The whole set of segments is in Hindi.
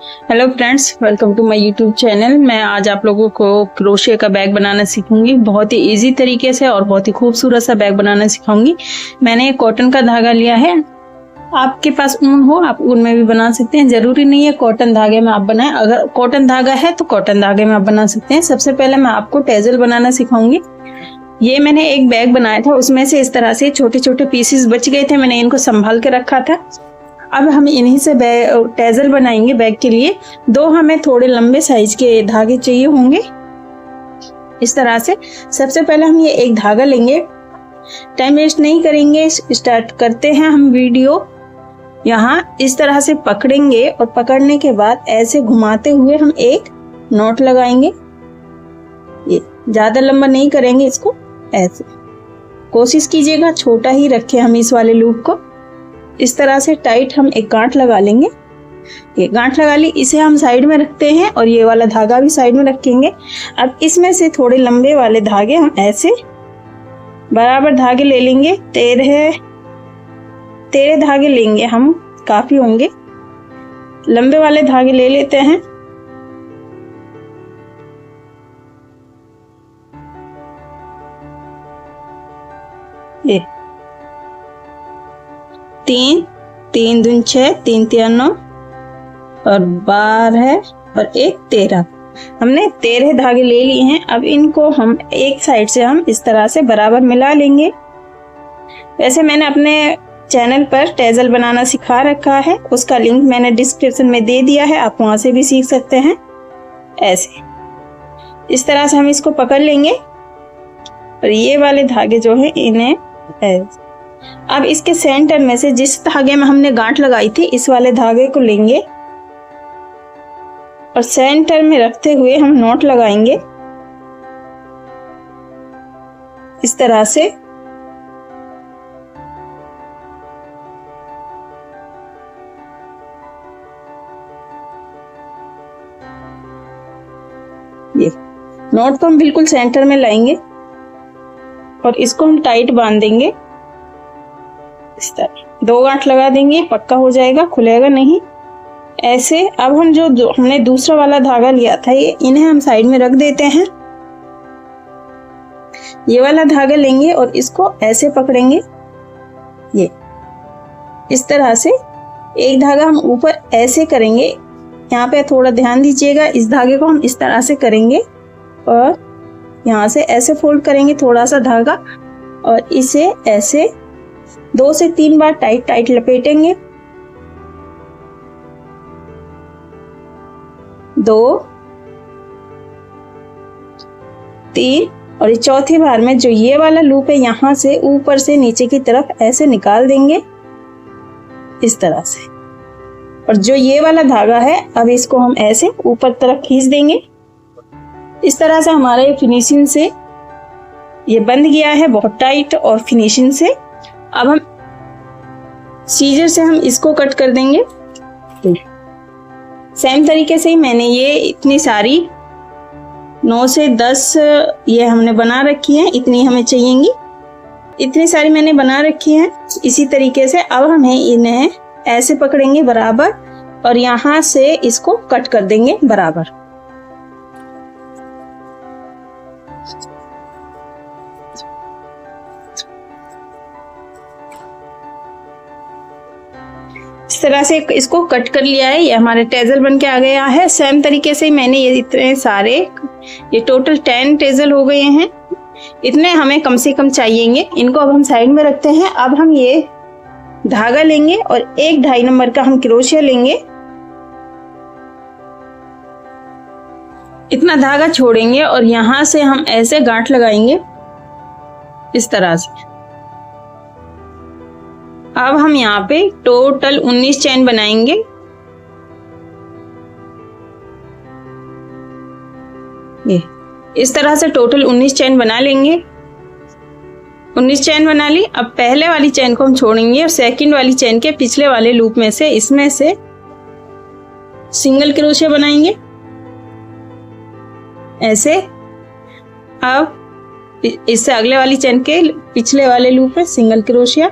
Hello friends, welcome to my YouTube channel. मैं आज आप लोगों को क्रोशे का बैग बनाना सीखूंगी। बहुत ही इजी तरीके से और बहुत ही खूबसूरत सा बैग बनाना सिखाऊंगी। मैंने एक कॉटन का धागा लिया है। आपके पास ऊन हो, आप ऊन में भी बना सकते हैं। जरूरी नहीं है कॉटन धागे में आप बनाएं। अगर कॉटन धागा है तो कॉटन धागे में आप बना सकते हैं। सबसे पहले मैं आपको टेजल बनाना सिखाऊंगी। ये मैंने एक बैग बनाया था, उसमें से इस तरह से छोटे छोटे पीसेस बच गए थे, मैंने इनको संभाल के रखा था। अब हम इन्हीं से टेजल बनाएंगे बैग के लिए। दो हमें थोड़े लंबे साइज के धागे चाहिए होंगे इस तरह से। सबसे पहले हम ये एक धागा लेंगे, टाइम वेस्ट नहीं करेंगे, स्टार्ट करते हैं हम वीडियो। यहाँ इस तरह से पकड़ेंगे और पकड़ने के बाद ऐसे घुमाते हुए हम एक नॉट लगाएंगे। ये ज्यादा लंबा नहीं करेंगे इसको, ऐसे कोशिश कीजिएगा छोटा ही रखें हम इस वाले लूप को। इस तरह से टाइट हम एक गांठ लगा लेंगे। ये गांठ लगा ली, इसे हम साइड में रखते हैं और ये वाला धागा भी साइड में रखेंगे। अब इसमें से थोड़े लंबे वाले धागे हम ऐसे बराबर धागे ले लेंगे। 13 धागे लेंगे हम, काफी होंगे। लंबे वाले धागे ले लेते हैं। ये 3 3 दूनी 6, 3 3 9 और 12 और 1 13। हमने 13 धागे ले लिए हैं। अब इनको हम एक साइड से हम इस तरह से बराबर मिला लेंगे। वैसे मैंने अपने चैनल पर टेजल बनाना सिखा रखा है, उसका लिंक मैंने डिस्क्रिप्शन में दे दिया है, आप वहां से भी सीख सकते हैं। ऐसे इस तरह से हम इसको पकड़ लेंगे और ये वाले धागे जो है इन्हें ऐसे। अब इसके सेंटर में से जिस धागे में हमने गांठ लगाई थी, इस वाले धागे को लेंगे और सेंटर में रखते हुए हम नॉट लगाएंगे इस तरह से। ये नॉट को हम बिल्कुल सेंटर में लाएंगे और इसको हम टाइट बांध देंगे इस तरह। 2 गांठ लगा देंगे, पक्का हो जाएगा, खुलेगा नहीं। ऐसे अब हम जो हमने दूसरा वाला धागा लिया था, ये इन्हें हम साइड में रख देते हैं। ये वाला धागा लेंगे और इसको ऐसे पकड़ेंगे। ये इस तरह से एक धागा हम ऊपर ऐसे करेंगे। यहाँ पे थोड़ा ध्यान दीजिएगा, इस धागे को हम इस तरह से करेंगे और यहाँ से ऐसे फोल्ड करेंगे थोड़ा सा धागा और इसे ऐसे 2 से 3 बार टाइट टाइट लपेटेंगे। 2 3 और इस चौथी बार में जो ये वाला लूप है, यहाँ से ऊपर से नीचे की तरफ ऐसे निकाल देंगे इस तरह से। और जो ये वाला धागा है, अब इसको हम ऐसे ऊपर तरफ खींच देंगे। इस तरह से हमारे फिनिशिंग से ये बंध गया है बहुत टाइट और फिनिशिंग से। अब हम सीजर से हम इसको कट कर देंगे। सेम तरीके से ही मैंने ये इतनी सारी 9 से 10 ये हमने बना रखी है, इतनी हमें चाहिएंगी। इतनी सारी मैंने बना रखी है। इसी तरीके से अब हमें इन्हें ऐसे पकड़ेंगे बराबर और यहाँ से इसको कट कर देंगे बराबर। इस तरह से इसको कट कर लिया है। ये हमारे टेजल बन के आ गया है। सेम तरीके से मैंने ये इतने सारे, ये टोटल 10 टेजल हो गए हैं। इतने हमें कम से कम चाहिएंगे। इनको अब हम साइड में रखते हैं। अब हम ये धागा लेंगे और 1 2.5 नंबर का हम क्रोशिया लेंगे। इतना धागा छोड़ेंगे और यहाँ से हम ऐसे गांठ लगाएंगे इस तरह से। अब हम यहाँ पे टोटल 19 चैन बनाएंगे। ये इस तरह से टोटल 19 चैन बना लेंगे। 19 चैन बना ली। अब पहले वाली चैन को हम छोड़ेंगे और सेकंड वाली चैन के पिछले वाले लूप में से इसमें से सिंगल क्रोशिया बनाएंगे ऐसे। अब इससे अगले वाली चैन के पिछले वाले लूप में सिंगल क्रोशिया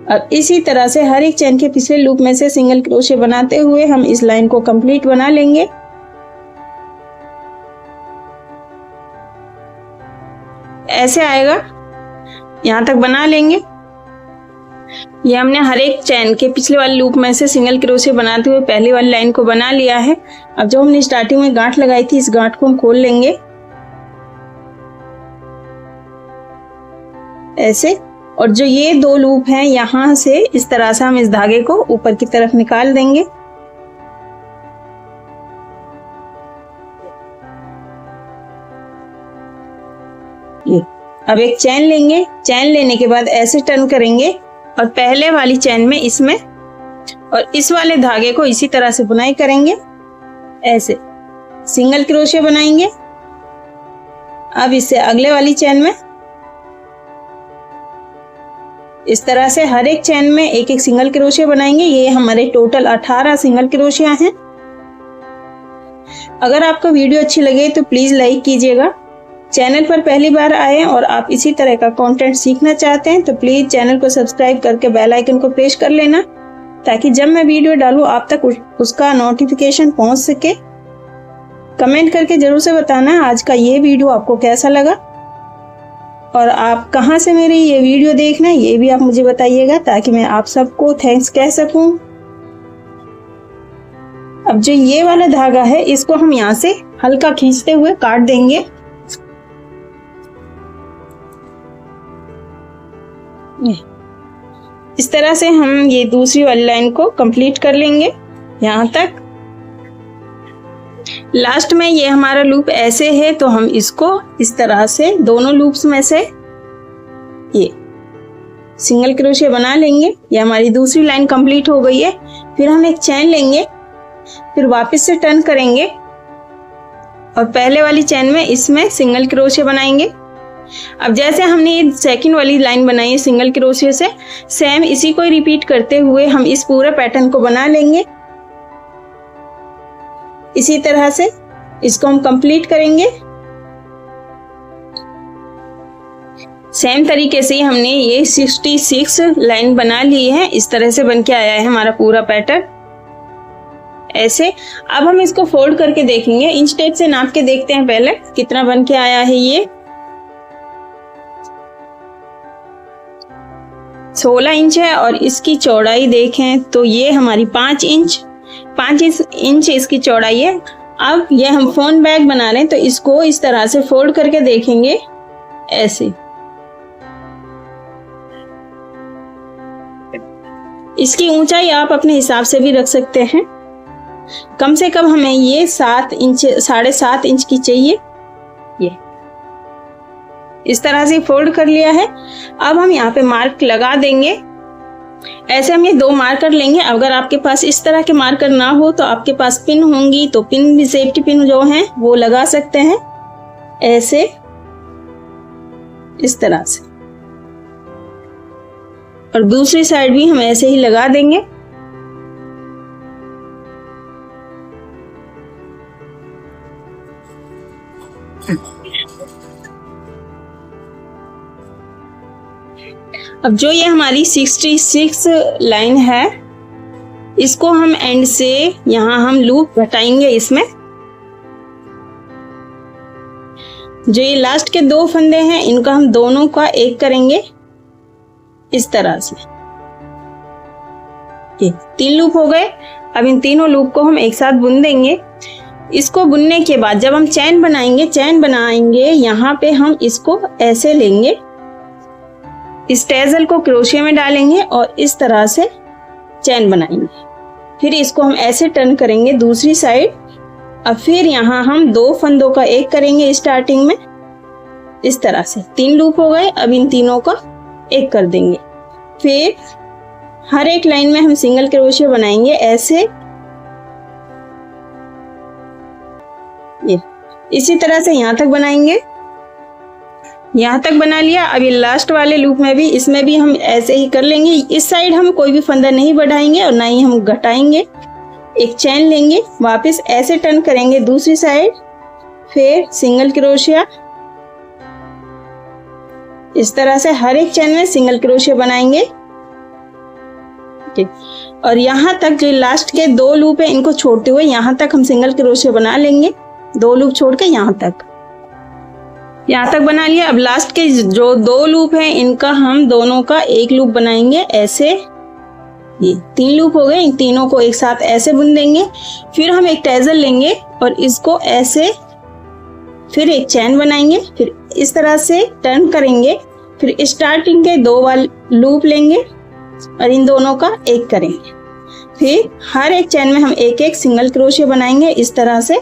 अब इसी तरह से हर एक चेन के पिछले लूप में से सिंगल क्रोशे बनाते हुए हम इस लाइन को कंप्लीट बना लेंगे। ऐसे आएगा, यहां तक बना लेंगे। ये हमने हर एक चेन के पिछले वाले लूप में से सिंगल क्रोशे बनाते हुए पहली वाली लाइन को बना लिया है। अब जो हमने स्टार्टिंग में गांठ लगाई थी, इस गांठ को हम खोल लेंगे ऐसे, और जो ये दो लूप हैं यहां से इस तरह से हम इस धागे को ऊपर की तरफ निकाल देंगे। ये अब एक चैन लेंगे, चैन लेने के बाद ऐसे टर्न करेंगे और पहले वाली चैन में इसमें और इस वाले धागे को इसी तरह से बुनाई करेंगे। ऐसे सिंगल क्रोशे बनाएंगे। अब इससे अगले वाली चैन में इस तरह से हर एक चैन में एक एक सिंगल क्रोशे बनाएंगे। ये हमारे टोटल 18 सिंगल क्रोशिया हैं। अगर आपको वीडियो अच्छी लगे तो प्लीज लाइक कीजिएगा। चैनल पर पहली बार आए और आप इसी तरह का कंटेंट सीखना चाहते हैं तो प्लीज चैनल को सब्सक्राइब करके बेल आइकन को प्रेस कर लेना, ताकि जब मैं वीडियो डालूं आप तक उसका नोटिफिकेशन पहुंच सके। कमेंट करके जरूर से बताना आज का ये वीडियो आपको कैसा लगा और आप कहां से मेरी ये वीडियो देख रहे हैं ये भी आप मुझे बताइएगा, ताकि मैं आप सबको थैंक्स कह सकूं। अब जो ये वाला धागा है इसको हम यहाँ से हल्का खींचते हुए काट देंगे। इस तरह से हम ये दूसरी वाली लाइन को कंप्लीट कर लेंगे यहां तक। लास्ट में ये हमारा लूप ऐसे है तो हम इसको इस तरह से दोनों लूप्स में से ये सिंगल क्रोशिया बना लेंगे। ये हमारी दूसरी लाइन कंप्लीट हो गई है। फिर हम एक चैन लेंगे, फिर वापस से टर्न करेंगे और पहले वाली चैन में इसमें सिंगल क्रोशिया बनाएंगे। अब जैसे हमने ये सेकंड वाली लाइन बनाई है सिंगल क्रोशिया से, सेम इसी को रिपीट करते हुए हम इस पूरे पैटर्न को बना लेंगे। इसी तरह से इसको हम कंप्लीट करेंगे। सेम तरीके से हमने ये 66 लाइन बना ली है। इस तरह से बन के आया है हमारा पूरा पैटर्न ऐसे। अब हम इसको फोल्ड करके देखेंगे, इंच टेप से नाप के देखते हैं पहले कितना बन के आया है। ये 16 इंच है और इसकी चौड़ाई देखें तो ये हमारी 5 इंच इसकी चौड़ाई है। अब ये हम फोन बैग बना रहे हैं तो इसको इस तरह से फोल्ड करके देखेंगे ऐसे। इसकी ऊंचाई आप अपने हिसाब से भी रख सकते हैं। कम से कम हमें ये 7 इंच 7.5 इंच की चाहिए। ये इस तरह से फोल्ड कर लिया है। अब हम यहाँ पे मार्क लगा देंगे। ऐसे हम ये 2 मार्कर लेंगे। अगर आपके पास इस तरह के मार्कर ना हो तो आपके पास पिन होंगी तो पिन भी, सेफ्टी पिन जो हैं वो लगा सकते हैं ऐसे, इस तरह से। और दूसरी साइड भी हम ऐसे ही लगा देंगे। अब जो ये हमारी 66 लाइन है इसको हम एंड से यहां हम लूप घटाएंगे इसमें। जो ये लास्ट के 2 फंदे हैं इनका हम दोनों का एक करेंगे इस तरह से। ये 3 लूप हो गए। अब इन तीनों लूप को हम एक साथ बुन देंगे। इसको बुनने के बाद जब हम चैन बनाएंगे यहाँ पे हम इसको ऐसे लेंगे, इस टेजल को क्रोशिया में डालेंगे और इस तरह से चैन बनाएंगे। फिर इसको हम ऐसे टर्न करेंगे दूसरी साइड। अब फिर यहाँ हम 2 फंदों का एक करेंगे स्टार्टिंग में इस तरह से। 3 लूप हो गए। अब इन तीनों का एक कर देंगे। फिर हर एक लाइन में हम सिंगल क्रोशिया बनाएंगे ऐसे। ये इसी तरह से यहाँ तक बनाएंगे। यहाँ तक बना लिया। अब ये लास्ट वाले लूप में भी इसमें भी हम ऐसे ही कर लेंगे। इस साइड हम कोई भी फंदा नहीं बढ़ाएंगे और ना ही हम घटाएंगे। एक चैन लेंगे, वापस ऐसे टर्न करेंगे दूसरी साइड, फिर सिंगल क्रोशिया इस तरह से हर एक चैन में सिंगल क्रोशिया बनाएंगे। के, और यहाँ तक जो लास्ट के 2 लूप है इनको छोड़ते हुए यहाँ तक हम सिंगल क्रोशे बना लेंगे। 2 लूप छोड़ के यहाँ तक बना लिया। अब लास्ट के जो 2 लूप हैं इनका हम दोनों का एक लूप बनाएंगे ऐसे। ये 3 लूप हो गए, इन तीनों को एक साथ ऐसे बुन देंगे। फिर हम एक टैसल लेंगे और इसको ऐसे, फिर एक चैन बनाएंगे, फिर इस तरह से टर्न करेंगे, फिर स्टार्टिंग के 2 वाले लूप लेंगे और इन दोनों का एक करेंगे। फिर हर एक चैन में हम एक एक सिंगल क्रोशे बनाएंगे इस तरह से।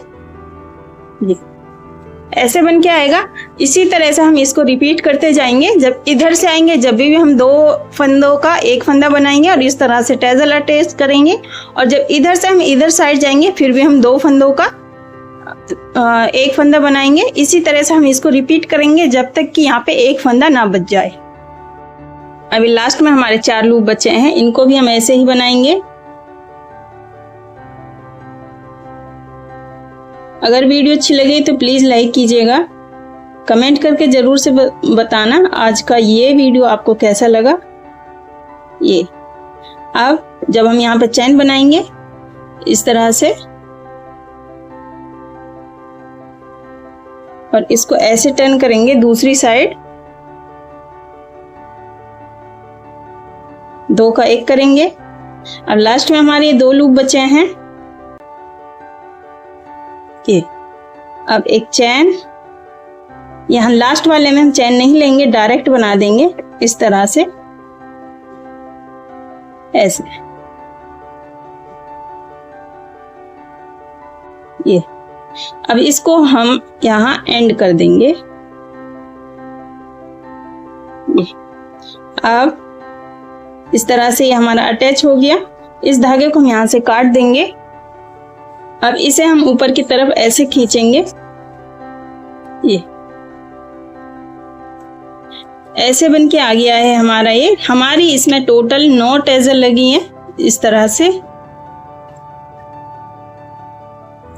ये ऐसे बन के आएगा। इसी तरह से हम इसको रिपीट करते जाएंगे। जब इधर से आएंगे जब भी हम 2 फंदों का एक फंदा बनाएंगे और इस तरह से टैसल अटैच करेंगे, और जब इधर से हम इधर साइड जाएंगे फिर भी हम 2 फंदों का एक फंदा बनाएंगे। इसी तरह से हम इसको रिपीट करेंगे जब तक कि यहाँ पे एक फंदा ना बच जाए। अभी लास्ट में हमारे 4 लूप बचे हैं, इनको भी हम ऐसे ही बनाएंगे। अगर वीडियो अच्छी लगे तो प्लीज लाइक कीजिएगा, कमेंट करके जरूर से बताना आज का ये वीडियो आपको कैसा लगा। ये अब जब हम यहाँ पे चैन बनाएंगे इस तरह से, और इसको ऐसे टर्न करेंगे दूसरी साइड, 2 का एक करेंगे। अब लास्ट में हमारे 2 लूप बचे हैं। ये अब एक चैन, यहाँ लास्ट वाले में हम चैन नहीं लेंगे, डायरेक्ट बना देंगे इस तरह से ऐसे। ये अब इसको हम यहाँ एंड कर देंगे। अब इस तरह से ये हमारा अटैच हो गया। इस धागे को हम यहाँ से काट देंगे। अब इसे हम ऊपर की तरफ ऐसे खींचेंगे। ये ऐसे बन के आ गया है हमारा ये। हमारी इसमें टोटल 9 टैसल लगी हैं इस तरह से।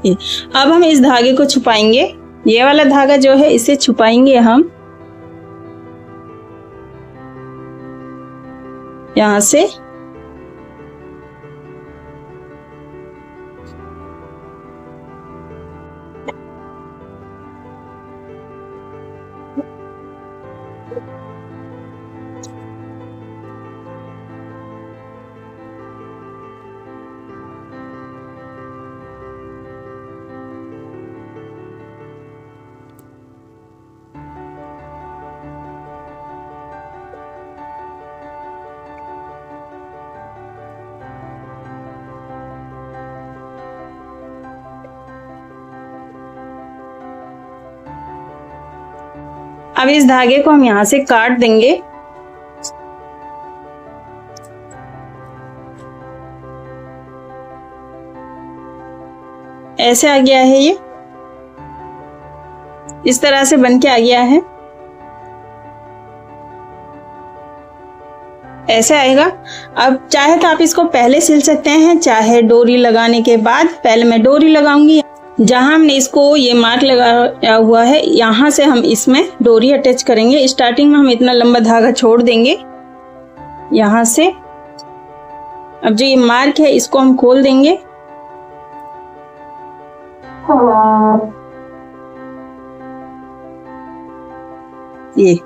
अब हम इस धागे को छुपाएंगे। ये वाला धागा जो है इसे छुपाएंगे हम यहां से। अब इस धागे को हम यहां से काट देंगे। ऐसे आ गया है ये, इस तरह से बन के आ गया है। ऐसे आएगा। अब चाहे तो आप इसको पहले सिल सकते हैं, चाहे डोरी लगाने के बाद। पहले मैं डोरी लगाऊंगी। जहां हमने इसको ये मार्क लगाया हुआ है यहां से हम इसमें डोरी अटैच करेंगे। स्टार्टिंग में हम इतना लंबा धागा छोड़ देंगे यहां से। अब जो ये मार्क है इसको हम खोल देंगे। ये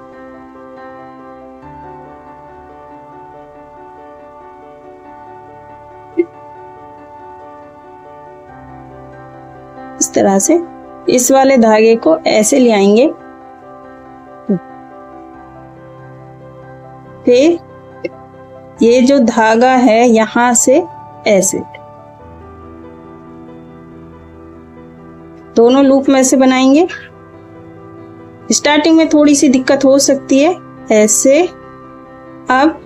इस तरह से इस वाले धागे को ऐसे ले आएंगे। फिर ये जो धागा है यहां से ऐसे दोनों लूप में से बनाएंगे। स्टार्टिंग में थोड़ी सी दिक्कत हो सकती है ऐसे। अब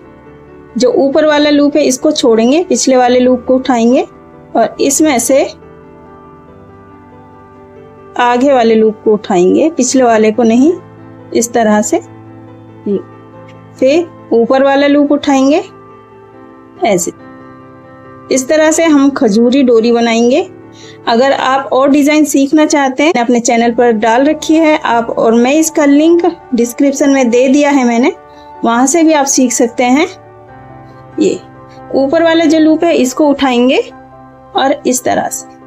जो ऊपर वाला लूप है इसको छोड़ेंगे, पिछले वाले लूप को उठाएंगे और इसमें से आगे वाले लूप को उठाएंगे, पिछले वाले को नहीं, इस तरह से। फिर ऊपर वाला लूप उठाएंगे ऐसे। इस तरह से हम खजूरी डोरी बनाएंगे। अगर आप और डिजाइन सीखना चाहते हैं अपने चैनल पर डाल रखी है आप, और मैं इसका लिंक डिस्क्रिप्शन में दे दिया है मैंने, वहां से भी आप सीख सकते हैं। ये ऊपर वाला जो लूप है इसको उठाएंगे और इस तरह से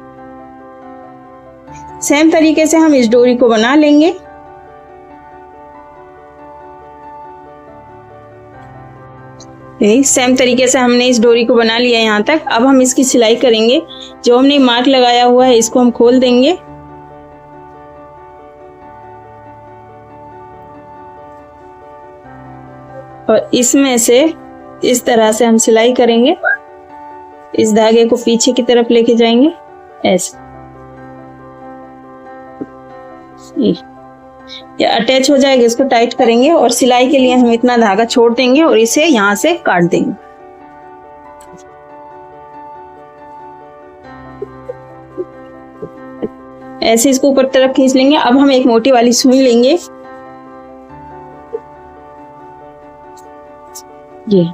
सेम तरीके से हम इस डोरी को बना लेंगे। सेम तरीके से हमने इस डोरी को बना लिया यहाँ तक। अब हम इसकी सिलाई करेंगे। जो हमने मार्क लगाया हुआ है इसको हम खोल देंगे और इसमें से इस तरह से हम सिलाई करेंगे। इस धागे को पीछे की तरफ लेके जाएंगे ऐसे, ये अटैच हो जाएगा। इसको टाइट करेंगे और सिलाई के लिए हम इतना धागा छोड़ देंगे और इसे यहां से काट देंगे। ऐसे इसको ऊपर तरफ खींच लेंगे। अब हम एक मोटी वाली सुई लेंगे, ये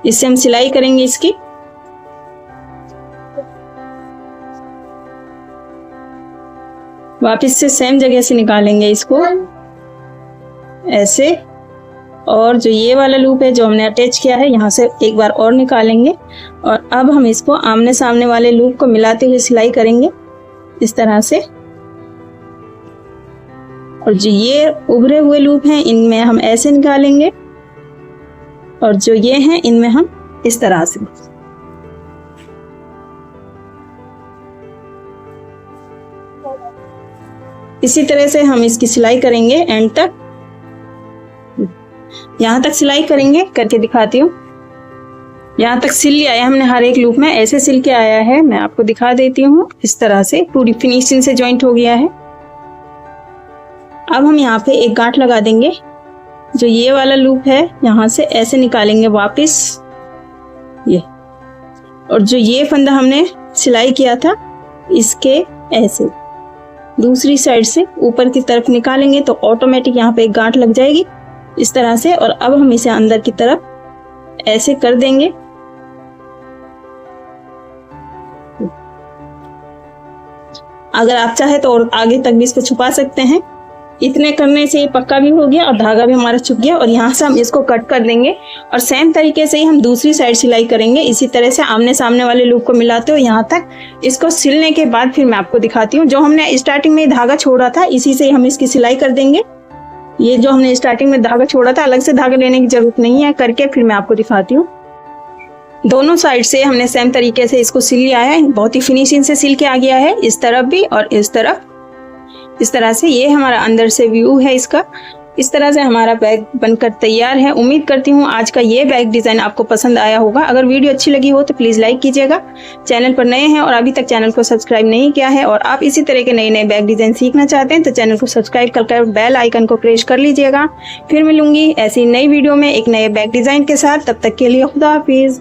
इससे हम सिलाई करेंगे इसकी। वापस से सेम जगह से निकालेंगे इसको ऐसे, और जो ये वाला लूप है जो हमने अटैच किया है यहाँ से एक बार और निकालेंगे और अब हम इसको आमने सामने वाले लूप को मिलाते हुए सिलाई करेंगे इस तरह से। और जो ये उभरे हुए लूप हैं इनमें हम ऐसे निकालेंगे और जो ये हैं इनमें हम इस तरह से। इसी तरह से हम इसकी सिलाई करेंगे एंड तक, यहां तक सिलाई करेंगे। करके दिखाती हूँ। यहां तक सिल लिया है हमने हर एक लूप में, ऐसे सिल के आया है। मैं आपको दिखा देती हूँ। इस तरह से पूरी फिनिशिंग से जॉइंट हो गया है। अब हम यहाँ पे एक गांठ लगा देंगे। जो ये वाला लूप है यहाँ से ऐसे निकालेंगे वापस ये, और जो ये फंदा हमने सिलाई किया था इसके ऐसे दूसरी साइड से ऊपर की तरफ निकालेंगे तो ऑटोमेटिक यहाँ पे एक गांठ लग जाएगी इस तरह से। और अब हम इसे अंदर की तरफ ऐसे कर देंगे। अगर आप चाहे तो और आगे तक भी इसको छुपा सकते हैं। इतने करने से ये पक्का भी हो गया और धागा भी हमारा छुप गया। और यहाँ से हम इसको कट कर देंगे और सेम तरीके से ही हम दूसरी साइड सिलाई करेंगे। इसी तरह से आमने सामने वाले लूप को मिलाते हो यहाँ तक। इसको सिलने के बाद फिर मैं आपको दिखाती हूँ। जो हमने स्टार्टिंग में धागा छोड़ा था इसी से हम इसकी सिलाई कर देंगे। ये जो हमने स्टार्टिंग में धागा छोड़ा था अलग से धागा लेने की जरूरत नहीं है। करके फिर मैं आपको दिखाती हूँ। दोनों साइड से हमने सेम तरीके से इसको सिल लिया है। बहुत ही फिनिशिंग से सिल के आ गया है, इस तरफ भी और इस तरफ। इस तरह से ये हमारा अंदर से व्यू है इसका। इस तरह से हमारा बैग बनकर तैयार है। उम्मीद करती हूँ आज का ये बैग डिजाइन आपको पसंद आया होगा। अगर वीडियो अच्छी लगी हो तो प्लीज लाइक कीजिएगा। चैनल पर नए हैं और अभी तक चैनल को सब्सक्राइब नहीं किया है और आप इसी तरह के नए नए बैग डिजाइन सीखना चाहते हैं तो चैनल को सब्सक्राइब कर बेल आइकन को प्रेस कर लीजिएगा। फिर मिलूंगी ऐसी नई वीडियो में एक नए बैग डिजाइन के साथ। तब तक के लिए खुदा हाफिज।